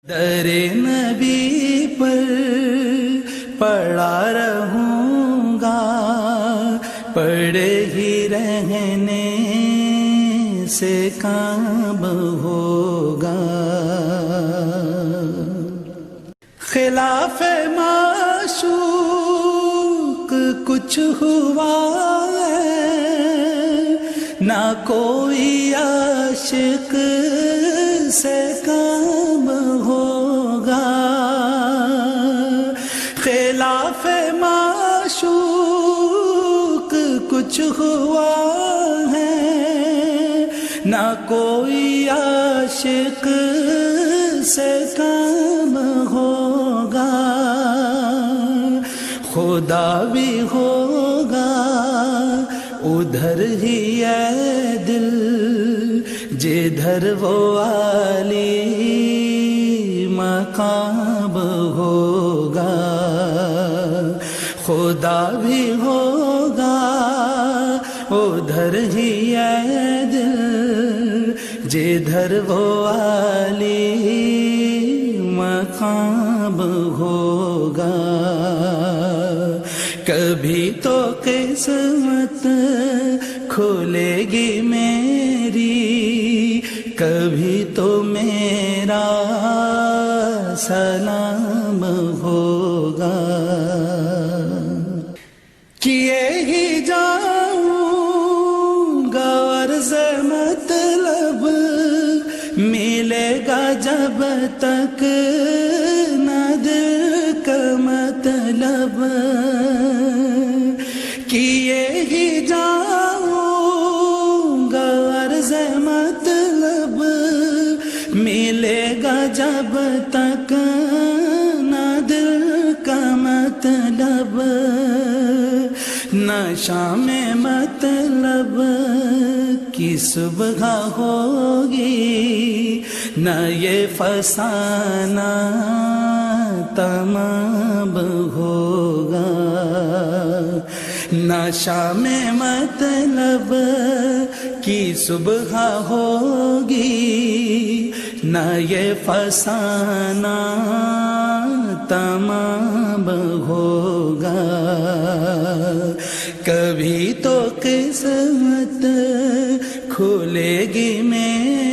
در نبی پر پڑا رہوں گا، پڑے ہی رہنے سے کام ہوگا. خلاف معشوق کچھ ہوا ہے، نہ کوئی عاشق سے کام ہوگا. خلاف معشوق کچھ ہوا ہے، نہ کوئی عاشق سے کام ہوگا. خدا بھی ہوگا ادھر ہی ہے دل، جدھر وہ عالی مقام ہوگا. خدا بھی ہوگا ادھر ہی ہے دل، جدھر وہ عالی مقام ہوگا. کبھی تو قسمت کھلے گی میری، کبھی تو میرا سلام ہوگا. کیے ہی جاؤں گا عرض مطلب، ملے گا جب تک نہ دل کا مطلب. کیے ہی جاؤں گا عرض مطلب، ملے گا جب تک نہ دل کا مطلب. نہ شام مطلب کی صبح ہوگی، نہ یہ فسانہ تمام ہوگا. نہ شام مطلب کی صبح ہوگی، نہ یہ فسانہ تمام ہوگا. کبھی تو قسمت کھلے گی میری،